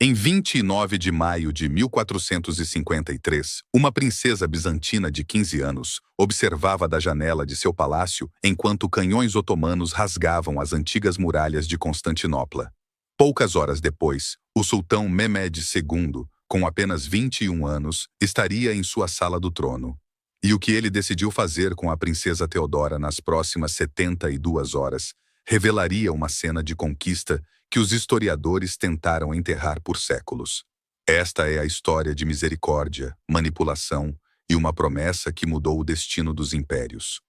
Em 29 de maio de 1453, uma princesa bizantina de 15 anos observava da janela de seu palácio enquanto canhões otomanos rasgavam as antigas muralhas de Constantinopla. Poucas horas depois, o sultão Mehmed II, com apenas 21 anos, estaria em sua sala do trono. E o que ele decidiu fazer com a princesa Teodora nas próximas 72 horas revelaria uma cena de conquista que os historiadores tentaram enterrar por séculos. Esta é a história de misericórdia, manipulação e uma promessa que mudou o destino dos impérios.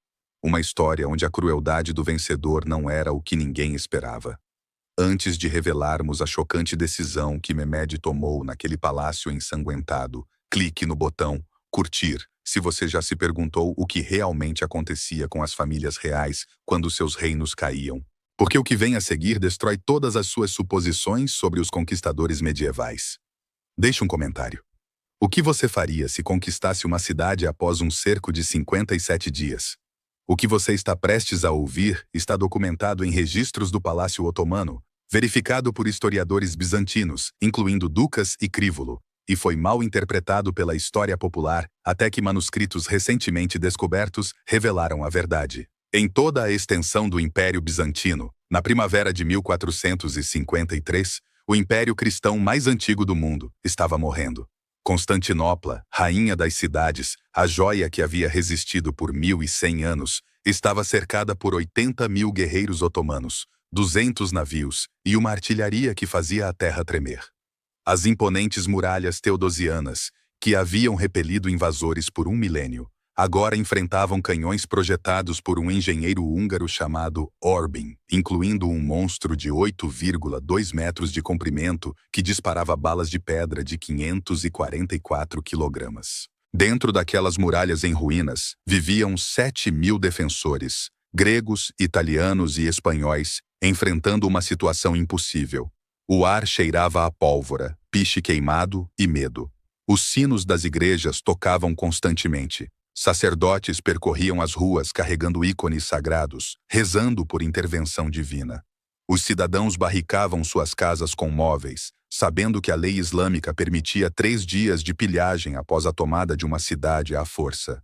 Uma história onde a crueldade do vencedor não era o que ninguém esperava. Antes de revelarmos a chocante decisão que Mehmed tomou naquele palácio ensanguentado, clique no botão curtir se você já se perguntou o que realmente acontecia com as famílias reais quando seus reinos caíam. Porque o que vem a seguir destrói todas as suas suposições sobre os conquistadores medievais. Deixe um comentário. O que você faria se conquistasse uma cidade após um cerco de 57 dias? O que você está prestes a ouvir está documentado em registros do Palácio Otomano, verificado por historiadores bizantinos, incluindo Ducas e Crívolo, e foi mal interpretado pela história popular até que manuscritos recentemente descobertos revelaram a verdade. Em toda a extensão do Império Bizantino, na primavera de 1453, o império cristão mais antigo do mundo estava morrendo. Constantinopla, rainha das cidades, a joia que havia resistido por 1.100 anos, estava cercada por 80.000 guerreiros otomanos, 200 navios e uma artilharia que fazia a terra tremer. As imponentes muralhas teodosianas, que haviam repelido invasores por um milênio, agora enfrentavam canhões projetados por um engenheiro húngaro chamado Orbin, incluindo um monstro de 8,2 metros de comprimento que disparava balas de pedra de 544 quilogramas. Dentro daquelas muralhas em ruínas, viviam 7.000 defensores, gregos, italianos e espanhóis, enfrentando uma situação impossível. O ar cheirava a pólvora, piche queimado e medo. Os sinos das igrejas tocavam constantemente. Sacerdotes percorriam as ruas carregando ícones sagrados, rezando por intervenção divina. Os cidadãos barricavam suas casas com móveis, sabendo que a lei islâmica permitia 3 dias de pilhagem após a tomada de uma cidade à força.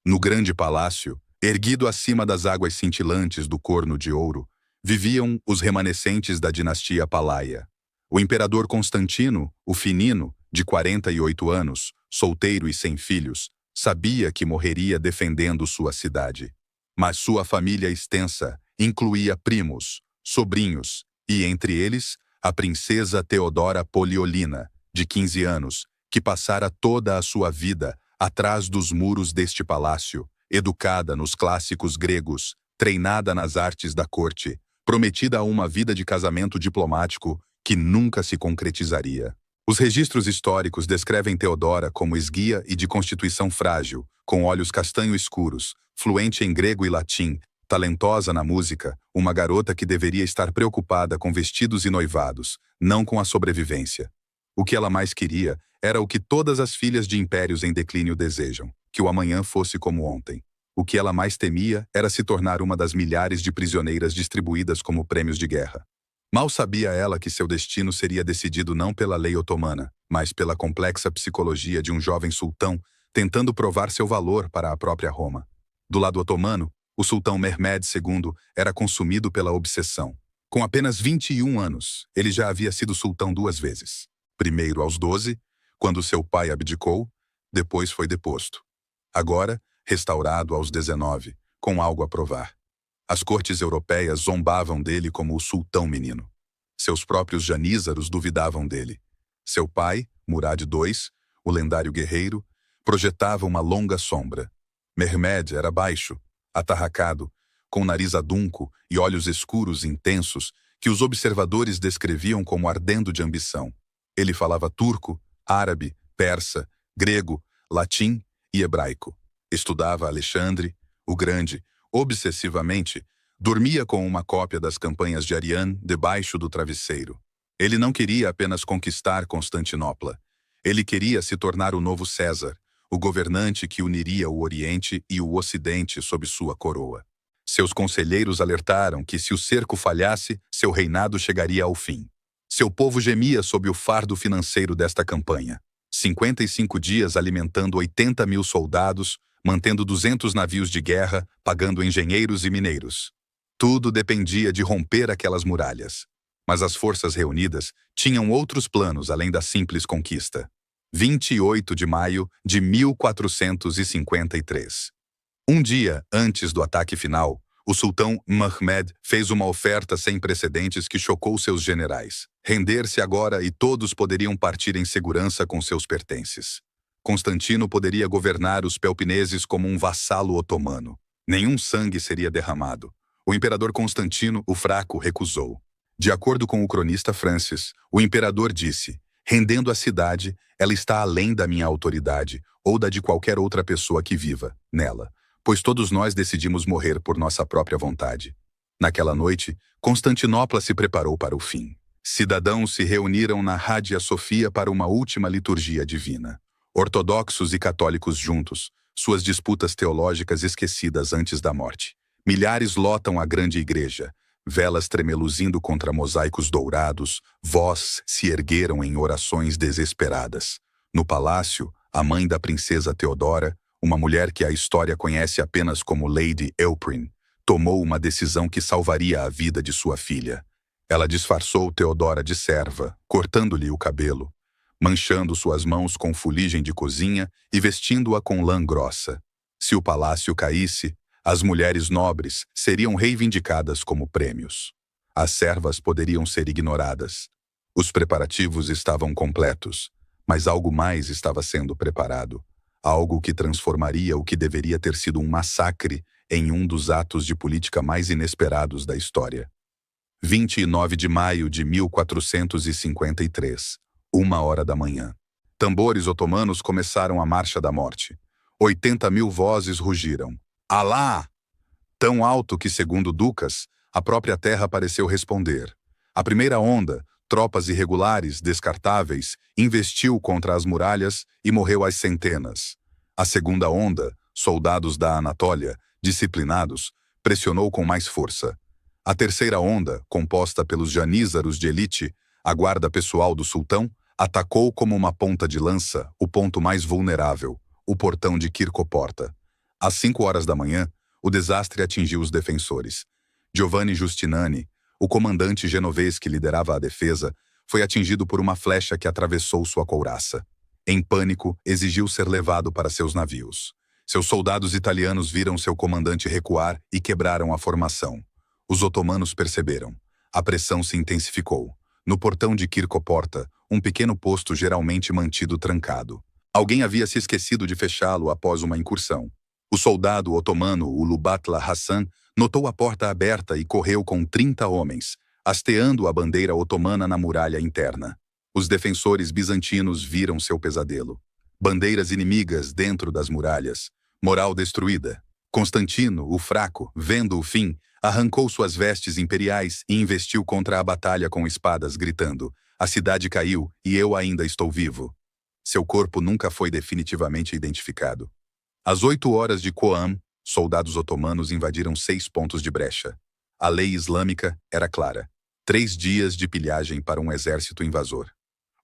No grande palácio, erguido acima das águas cintilantes do Corno de Ouro, viviam os remanescentes da dinastia Palaia. O imperador Constantino, o Finino, de 48 anos, solteiro e sem filhos, sabia que morreria defendendo sua cidade. Mas sua família extensa incluía primos, sobrinhos e, entre eles, a princesa Teodora Poliolina, de 15 anos, que passara toda a sua vida atrás dos muros deste palácio, educada nos clássicos gregos, treinada nas artes da corte, prometida a uma vida de casamento diplomático que nunca se concretizaria. Os registros históricos descrevem Teodora como esguia e de constituição frágil, com olhos castanho escuros, fluente em grego e latim, talentosa na música, uma garota que deveria estar preocupada com vestidos e noivados, não com a sobrevivência. O que ela mais queria era o que todas as filhas de impérios em declínio desejam, que o amanhã fosse como ontem. O que ela mais temia era se tornar uma das milhares de prisioneiras distribuídas como prêmios de guerra. Mal sabia ela que seu destino seria decidido não pela lei otomana, mas pela complexa psicologia de um jovem sultão tentando provar seu valor para a própria Roma. Do lado otomano, o sultão Mehmed II era consumido pela obsessão. Com apenas 21 anos, ele já havia sido sultão 2 vezes. Primeiro aos 12, quando seu pai abdicou, depois foi deposto. Agora, restaurado aos 19, com algo a provar. As cortes europeias zombavam dele como o sultão menino. Seus próprios janízaros duvidavam dele. Seu pai, Murad II, o lendário guerreiro, projetava uma longa sombra. Mehmed era baixo, atarracado, com nariz adunco e olhos escuros intensos que os observadores descreviam como ardendo de ambição. Ele falava turco, árabe, persa, grego, latim e hebraico. Estudava Alexandre, o Grande, obsessivamente, dormia com uma cópia das campanhas de Ariane debaixo do travesseiro. Ele não queria apenas conquistar Constantinopla. Ele queria se tornar o novo César, o governante que uniria o Oriente e o Ocidente sob sua coroa. Seus conselheiros alertaram que se o cerco falhasse, seu reinado chegaria ao fim. Seu povo gemia sob o fardo financeiro desta campanha. 55 dias alimentando 80 mil soldados, mantendo 200 navios de guerra, pagando engenheiros e mineiros. Tudo dependia de romper aquelas muralhas. Mas as forças reunidas tinham outros planos além da simples conquista. 28 de maio de 1453. Um dia antes do ataque final, o sultão Mehmed fez uma oferta sem precedentes que chocou seus generais. Render-se agora e todos poderiam partir em segurança com seus pertences. Constantino poderia governar os pelpineses como um vassalo otomano. Nenhum sangue seria derramado. O imperador Constantino, o Fraco, recusou. De acordo com o cronista Francis, o imperador disse: rendendo a cidade, ela está além da minha autoridade ou da de qualquer outra pessoa que viva nela, pois todos nós decidimos morrer por nossa própria vontade. Naquela noite, Constantinopla se preparou para o fim. Cidadãos se reuniram na Hagia Sofia para uma última liturgia divina. Ortodoxos e católicos juntos, suas disputas teológicas esquecidas antes da morte. Milhares lotam a grande igreja. Velas tremeluzindo contra mosaicos dourados, vós se ergueram em orações desesperadas. No palácio, a mãe da princesa Teodora, uma mulher que a história conhece apenas como Lady Elprin, tomou uma decisão que salvaria a vida de sua filha. Ela disfarçou Teodora de serva, cortando-lhe o cabelo, manchando suas mãos com fuligem de cozinha e vestindo-a com lã grossa. Se o palácio caísse, as mulheres nobres seriam reivindicadas como prêmios. As servas poderiam ser ignoradas. Os preparativos estavam completos, mas algo mais estava sendo preparado. Algo que transformaria o que deveria ter sido um massacre em um dos atos de política mais inesperados da história. 29 de maio de 1453, 1h da manhã. Tambores otomanos começaram a marcha da morte. 80 mil vozes rugiram. Alá! Tão alto que, segundo Ducas, a própria terra pareceu responder. A primeira onda, tropas irregulares, descartáveis, investiu contra as muralhas e morreu às centenas. A segunda onda, soldados da Anatólia, disciplinados, pressionou com mais força. A terceira onda, composta pelos janízaros de elite, a guarda pessoal do sultão, atacou como uma ponta de lança o ponto mais vulnerável, o portão de Quircoporta. Às 5h da manhã, o desastre atingiu os defensores. Giovanni Giustinani, o comandante genovês que liderava a defesa, foi atingido por uma flecha que atravessou sua couraça. Em pânico, exigiu ser levado para seus navios. Seus soldados italianos viram seu comandante recuar e quebraram a formação. Os otomanos perceberam. A pressão se intensificou. No portão de Quircoporta, um pequeno posto geralmente mantido trancado. Alguém havia se esquecido de fechá-lo após uma incursão. O soldado otomano Ulubatla Hassan notou a porta aberta e correu com 30 homens, hasteando a bandeira otomana na muralha interna. Os defensores bizantinos viram seu pesadelo. Bandeiras inimigas dentro das muralhas. Moral destruída. Constantino, o Fraco, vendo o fim, arrancou suas vestes imperiais e investiu contra a batalha com espadas, gritando: "A cidade caiu e eu ainda estou vivo." Seu corpo nunca foi definitivamente identificado. Às 8h de Qoam, soldados otomanos invadiram 6 pontos de brecha. A lei islâmica era clara: 3 dias de pilhagem para um exército invasor.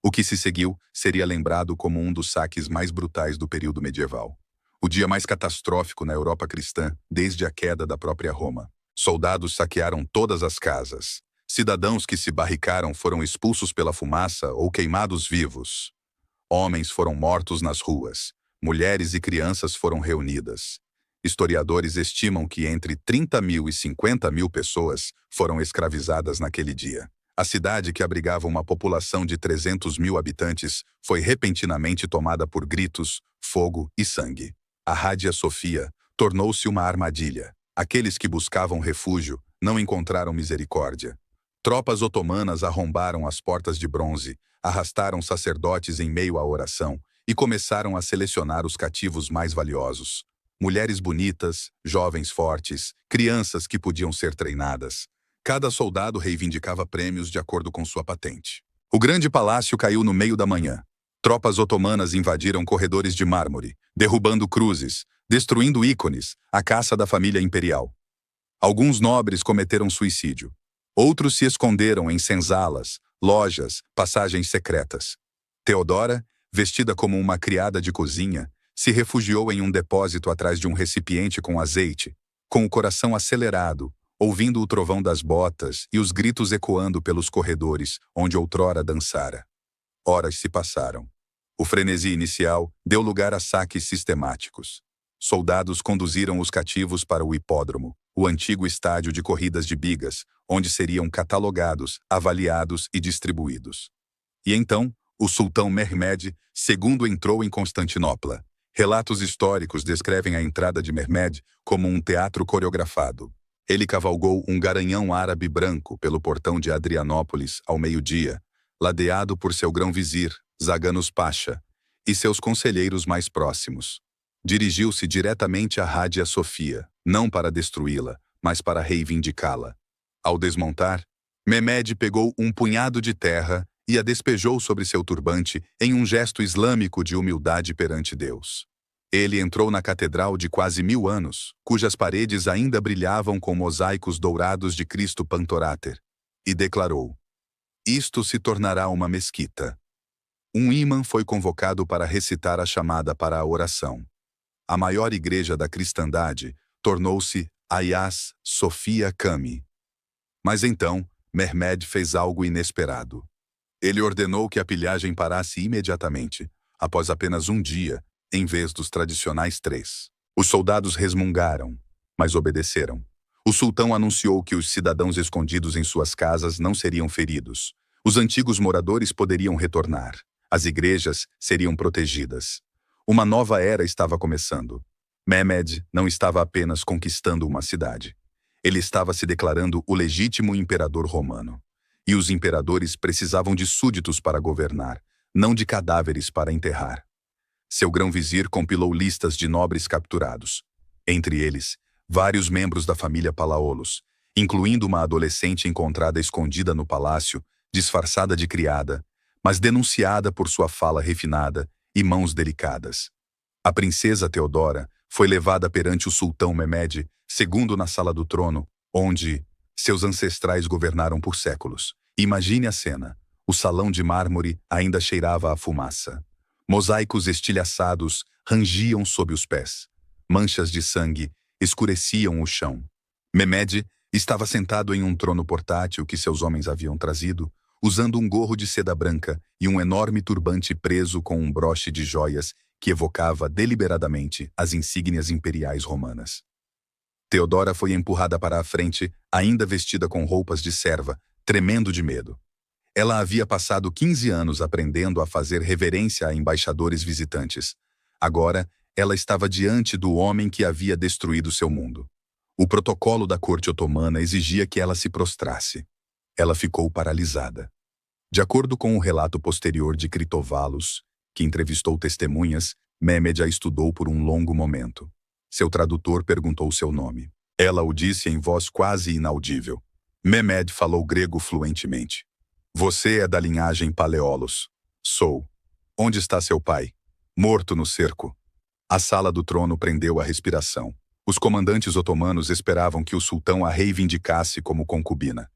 O que se seguiu seria lembrado como um dos saques mais brutais do período medieval. O dia mais catastrófico na Europa cristã desde a queda da própria Roma. Soldados saquearam todas as casas. Cidadãos que se barricaram foram expulsos pela fumaça ou queimados vivos. Homens foram mortos nas ruas. Mulheres e crianças foram reunidas. Historiadores estimam que entre 30 mil e 50 mil pessoas foram escravizadas naquele dia. A cidade, que abrigava uma população de 300 mil habitantes, foi repentinamente tomada por gritos, fogo e sangue. A Hagia Sofia tornou-se uma armadilha. Aqueles que buscavam refúgio não encontraram misericórdia. Tropas otomanas arrombaram as portas de bronze, arrastaram sacerdotes em meio à oração e começaram a selecionar os cativos mais valiosos. Mulheres bonitas, jovens fortes, crianças que podiam ser treinadas. Cada soldado reivindicava prêmios de acordo com sua patente. O grande palácio caiu no meio da manhã. Tropas otomanas invadiram corredores de mármore, derrubando cruzes, destruindo ícones, a caça da família imperial. Alguns nobres cometeram suicídio. Outros se esconderam em senzalas, lojas, passagens secretas. Teodora, vestida como uma criada de cozinha, se refugiou em um depósito atrás de um recipiente com azeite, com o coração acelerado, ouvindo o trovão das botas e os gritos ecoando pelos corredores onde outrora dançara. Horas se passaram. O frenesi inicial deu lugar a saques sistemáticos. Soldados conduziram os cativos para o hipódromo, o antigo estádio de corridas de bigas, onde seriam catalogados, avaliados e distribuídos. E então, o sultão Mehmed II entrou em Constantinopla. Relatos históricos descrevem a entrada de Mehmed como um teatro coreografado. Ele cavalgou um garanhão árabe branco pelo portão de Adrianópolis ao meio-dia, ladeado por seu grão-vizir, Zaganos Pacha, e seus conselheiros mais próximos. Dirigiu-se diretamente à Hagia Sofia, não para destruí-la, mas para reivindicá-la. Ao desmontar, Mehmed pegou um punhado de terra e a despejou sobre seu turbante em um gesto islâmico de humildade perante Deus. Ele entrou na catedral de quase 1000 anos, cujas paredes ainda brilhavam com mosaicos dourados de Cristo Pantocrátor, e declarou: "Isto se tornará uma mesquita." Um ímã foi convocado para recitar a chamada para a oração. A maior igreja da cristandade tornou-se Hagia Sophia Cami. Mas então, Mehmed fez algo inesperado. Ele ordenou que a pilhagem parasse imediatamente, após apenas um dia, em vez dos tradicionais 3. Os soldados resmungaram, mas obedeceram. O sultão anunciou que os cidadãos escondidos em suas casas não seriam feridos. Os antigos moradores poderiam retornar. As igrejas seriam protegidas. Uma nova era estava começando. Mehmed não estava apenas conquistando uma cidade. Ele estava se declarando o legítimo imperador romano. E os imperadores precisavam de súditos para governar, não de cadáveres para enterrar. Seu grão-vizir compilou listas de nobres capturados. Entre eles, vários membros da família Palaolos, incluindo uma adolescente encontrada escondida no palácio, disfarçada de criada, mas denunciada por sua fala refinada e mãos delicadas. A princesa Teodora foi levada perante o sultão Mehmed II na sala do trono, onde seus ancestrais governaram por séculos. Imagine a cena. O salão de mármore ainda cheirava a fumaça. Mosaicos estilhaçados rangiam sob os pés. Manchas de sangue escureciam o chão. Mehmed estava sentado em um trono portátil que seus homens haviam trazido, usando um gorro de seda branca e um enorme turbante preso com um broche de joias que evocava deliberadamente as insígnias imperiais romanas. Teodora foi empurrada para a frente, ainda vestida com roupas de serva, tremendo de medo. Ela havia passado 15 anos aprendendo a fazer reverência a embaixadores visitantes. Agora, ela estava diante do homem que havia destruído seu mundo. O protocolo da corte otomana exigia que ela se prostrasse. Ela ficou paralisada. De acordo com o relato posterior de Kritovalos, que entrevistou testemunhas, Mehmed a estudou por um longo momento. Seu tradutor perguntou seu nome. Ela o disse em voz quase inaudível. Mehmed falou grego fluentemente. Você é da linhagem Paleolos. Sou. Onde está seu pai? Morto no cerco. A sala do trono prendeu a respiração. Os comandantes otomanos esperavam que o sultão a reivindicasse como concubina.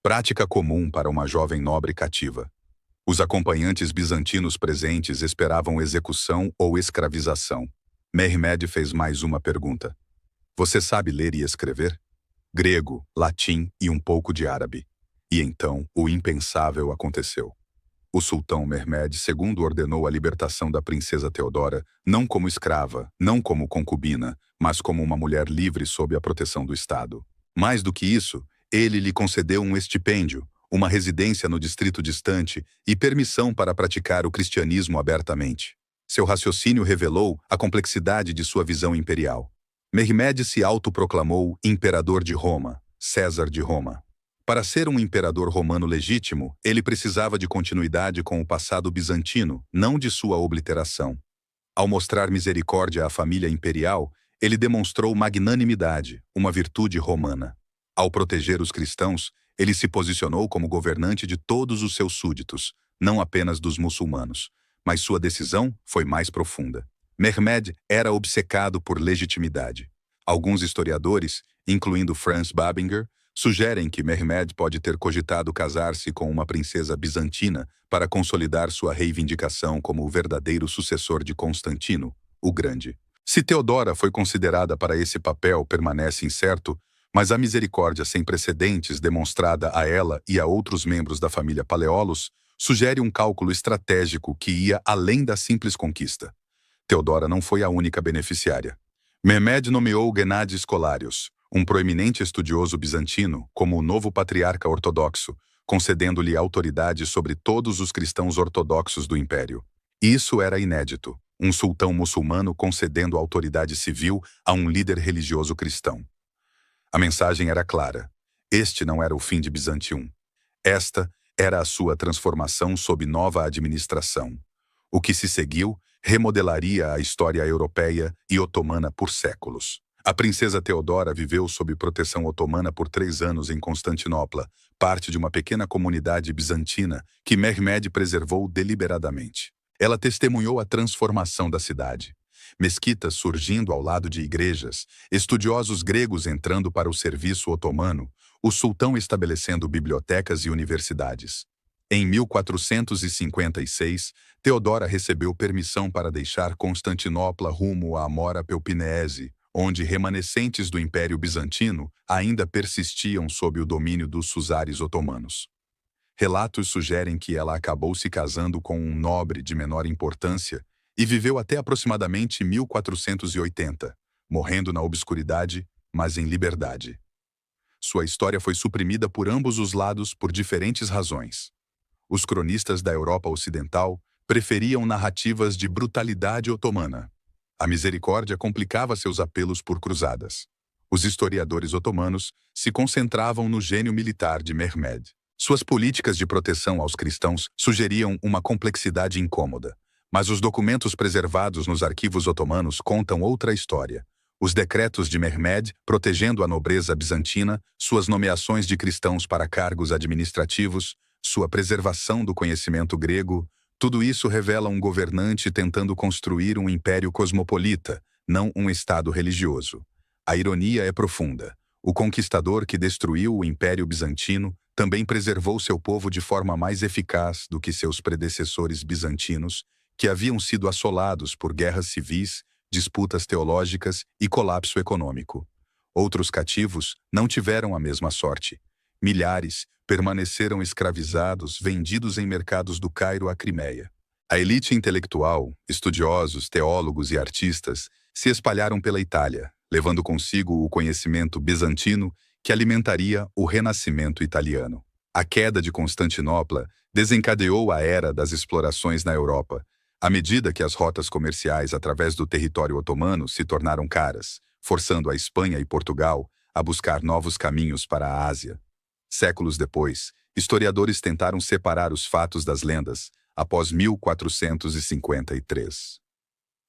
Prática comum para uma jovem nobre cativa. Os acompanhantes bizantinos presentes esperavam execução ou escravização. Mehmed fez mais uma pergunta. Você sabe ler e escrever? Grego, latim e um pouco de árabe. E então, o impensável aconteceu. O sultão Mehmed II ordenou a libertação da princesa Teodora, não como escrava, não como concubina, mas como uma mulher livre sob a proteção do Estado. Mais do que isso, ele lhe concedeu um estipêndio, uma residência no distrito distante e permissão para praticar o cristianismo abertamente. Seu raciocínio revelou a complexidade de sua visão imperial. Mehmed se autoproclamou imperador de Roma, César de Roma. Para ser um imperador romano legítimo, ele precisava de continuidade com o passado bizantino, não de sua obliteração. Ao mostrar misericórdia à família imperial, ele demonstrou magnanimidade, uma virtude romana. Ao proteger os cristãos, ele se posicionou como governante de todos os seus súditos, não apenas dos muçulmanos. Mas sua decisão foi mais profunda. Mehmed era obcecado por legitimidade. Alguns historiadores, incluindo Franz Babinger, Sugerem que Mehmed pode ter cogitado casar-se com uma princesa bizantina para consolidar sua reivindicação como o verdadeiro sucessor de Constantino, o Grande. Se Teodora foi considerada para esse papel permanece incerto, mas a misericórdia sem precedentes demonstrada a ela e a outros membros da família Paleolos sugere um cálculo estratégico que ia além da simples conquista. Teodora não foi a única beneficiária. Mehmed nomeou Gennady Scolarius, um proeminente estudioso bizantino, como o novo patriarca ortodoxo, concedendo-lhe autoridade sobre todos os cristãos ortodoxos do império. Isso era inédito, um sultão muçulmano concedendo autoridade civil a um líder religioso cristão. A mensagem era clara. Este não era o fim de Bizantium. Esta era a sua transformação sob nova administração. O que se seguiu remodelaria a história europeia e otomana por séculos. A princesa Teodora viveu sob proteção otomana por 3 anos em Constantinopla, parte de uma pequena comunidade bizantina que Mehmed preservou deliberadamente. Ela testemunhou a transformação da cidade. Mesquitas surgindo ao lado de igrejas, estudiosos gregos entrando para o serviço otomano, o sultão estabelecendo bibliotecas e universidades. Em 1456, Teodora recebeu permissão para deixar Constantinopla rumo à Amora Pelopinese, onde remanescentes do Império Bizantino ainda persistiam sob o domínio dos suzares otomanos. Relatos sugerem que ela acabou se casando com um nobre de menor importância e viveu até aproximadamente 1480, morrendo na obscuridade, mas em liberdade. Sua história foi suprimida por ambos os lados por diferentes razões. Os cronistas da Europa Ocidental preferiam narrativas de brutalidade otomana. A misericórdia complicava seus apelos por cruzadas. Os historiadores otomanos se concentravam no gênio militar de Mehmed. Suas políticas de proteção aos cristãos sugeriam uma complexidade incômoda, mas os documentos preservados nos arquivos otomanos contam outra história. Os decretos de Mehmed protegendo a nobreza bizantina, suas nomeações de cristãos para cargos administrativos, sua preservação do conhecimento grego, tudo isso revela um governante tentando construir um império cosmopolita, não um estado religioso. A ironia é profunda. O conquistador que destruiu o Império Bizantino também preservou seu povo de forma mais eficaz do que seus predecessores bizantinos, que haviam sido assolados por guerras civis, disputas teológicas e colapso econômico. Outros cativos não tiveram a mesma sorte. Milhares permaneceram escravizados, vendidos em mercados do Cairo à Crimeia. A elite intelectual, estudiosos, teólogos e artistas se espalharam pela Itália, levando consigo o conhecimento bizantino que alimentaria o renascimento italiano. A queda de Constantinopla desencadeou a era das explorações na Europa, à medida que as rotas comerciais através do território otomano se tornaram caras, forçando a Espanha e Portugal a buscar novos caminhos para a Ásia. Séculos depois, historiadores tentaram separar os fatos das lendas após 1453.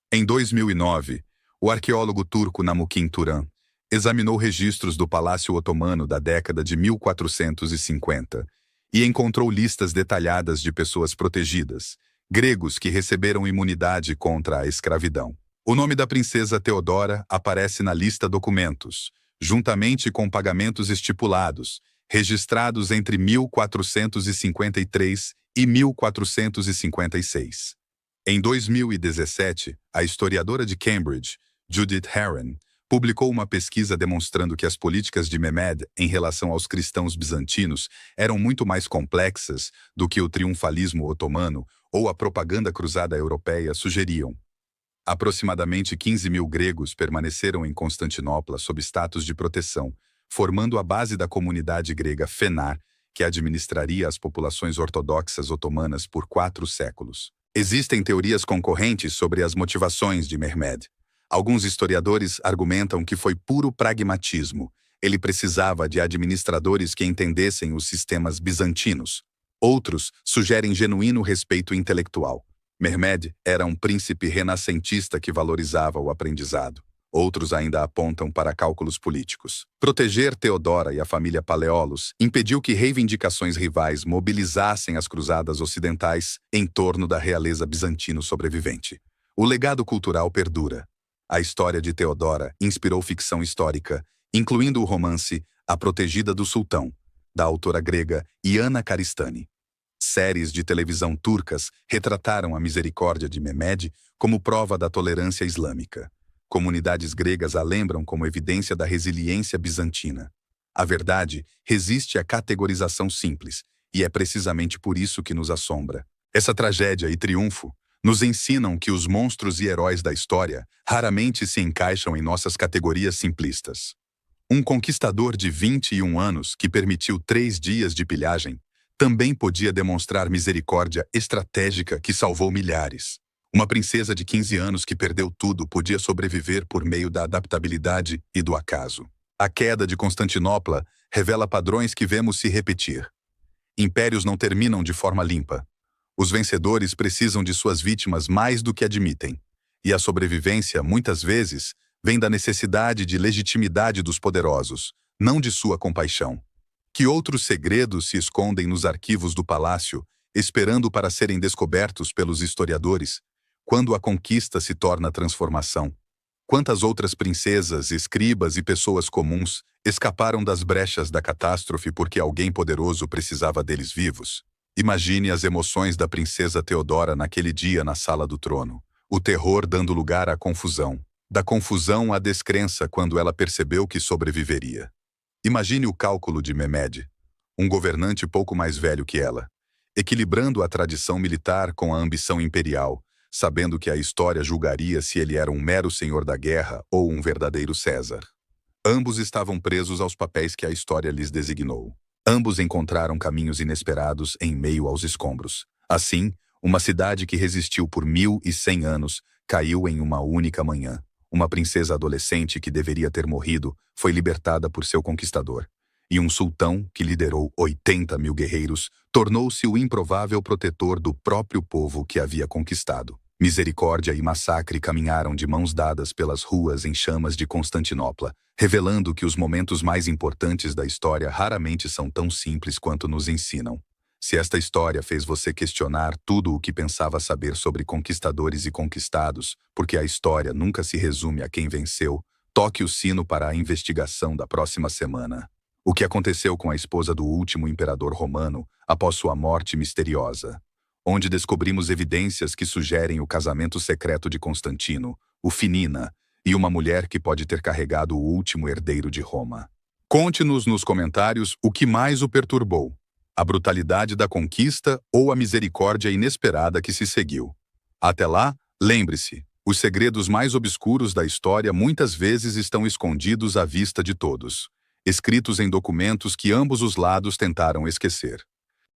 Em 2009, o arqueólogo turco Namukin Turan examinou registros do Palácio Otomano da década de 1450 e encontrou listas detalhadas de pessoas protegidas, gregos que receberam imunidade contra a escravidão. O nome da princesa Teodora aparece na lista documentos, juntamente com pagamentos estipulados, registrados entre 1453 e 1456. Em 2017, a historiadora de Cambridge, Judith Herron, publicou uma pesquisa demonstrando que as políticas de Mehmed em relação aos cristãos bizantinos eram muito mais complexas do que o triunfalismo otomano ou a propaganda cruzada europeia sugeriam. Aproximadamente 15.000 gregos permaneceram em Constantinopla sob status de proteção, formando a base da comunidade grega Fenar, que administraria as populações ortodoxas otomanas por 4 séculos. Existem teorias concorrentes sobre as motivações de Mehmed. Alguns historiadores argumentam que foi puro pragmatismo. Ele precisava de administradores que entendessem os sistemas bizantinos. Outros sugerem genuíno respeito intelectual. Mehmed era um príncipe renascentista que valorizava o aprendizado. Outros ainda apontam para cálculos políticos. Proteger Teodora e a família Paleolos impediu que reivindicações rivais mobilizassem as cruzadas ocidentais em torno da realeza bizantino sobrevivente. O legado cultural perdura. A história de Teodora inspirou ficção histórica, incluindo o romance A Protegida do Sultão, da autora grega Iana Karistani. Séries de televisão turcas retrataram a misericórdia de Mehmed como prova da tolerância islâmica. Comunidades gregas a lembram como evidência da resiliência bizantina. A verdade resiste à categorização simples, e é precisamente por isso que nos assombra. Essa tragédia e triunfo nos ensinam que os monstros e heróis da história raramente se encaixam em nossas categorias simplistas. Um conquistador de 21 anos que permitiu 3 dias de pilhagem também podia demonstrar misericórdia estratégica que salvou milhares. Uma princesa de 15 anos que perdeu tudo podia sobreviver por meio da adaptabilidade e do acaso. A queda de Constantinopla revela padrões que vemos se repetir. Impérios não terminam de forma limpa. Os vencedores precisam de suas vítimas mais do que admitem. E a sobrevivência, muitas vezes, vem da necessidade de legitimidade dos poderosos, não de sua compaixão. Que outros segredos se escondem nos arquivos do palácio, esperando para serem descobertos pelos historiadores, quando a conquista se torna transformação? Quantas outras princesas, escribas e pessoas comuns escaparam das brechas da catástrofe porque alguém poderoso precisava deles vivos? Imagine as emoções da princesa Teodora naquele dia na sala do trono. O terror dando lugar à confusão. Da confusão à descrença quando ela percebeu que sobreviveria. Imagine o cálculo de Mehmed, um governante pouco mais velho que ela, equilibrando a tradição militar com a ambição imperial, sabendo que a história julgaria se ele era um mero senhor da guerra ou um verdadeiro César. Ambos estavam presos aos papéis que a história lhes designou. Ambos encontraram caminhos inesperados em meio aos escombros. Assim, uma cidade que resistiu por 1100 anos caiu em uma única manhã. Uma princesa adolescente que deveria ter morrido foi libertada por seu conquistador. E um sultão que liderou 80.000 guerreiros tornou-se o improvável protetor do próprio povo que havia conquistado. Misericórdia e massacre caminharam de mãos dadas pelas ruas em chamas de Constantinopla, revelando que os momentos mais importantes da história raramente são tão simples quanto nos ensinam. Se esta história fez você questionar tudo o que pensava saber sobre conquistadores e conquistados, porque a história nunca se resume a quem venceu, toque o sino para a investigação da próxima semana. O que aconteceu com a esposa do último imperador romano após sua morte misteriosa? Onde descobrimos evidências que sugerem o casamento secreto de Constantino, o Finina, e uma mulher que pode ter carregado o último herdeiro de Roma. Conte-nos nos comentários o que mais o perturbou. A brutalidade da conquista ou a misericórdia inesperada que se seguiu. Até lá, lembre-se, os segredos mais obscuros da história muitas vezes estão escondidos à vista de todos, escritos em documentos que ambos os lados tentaram esquecer.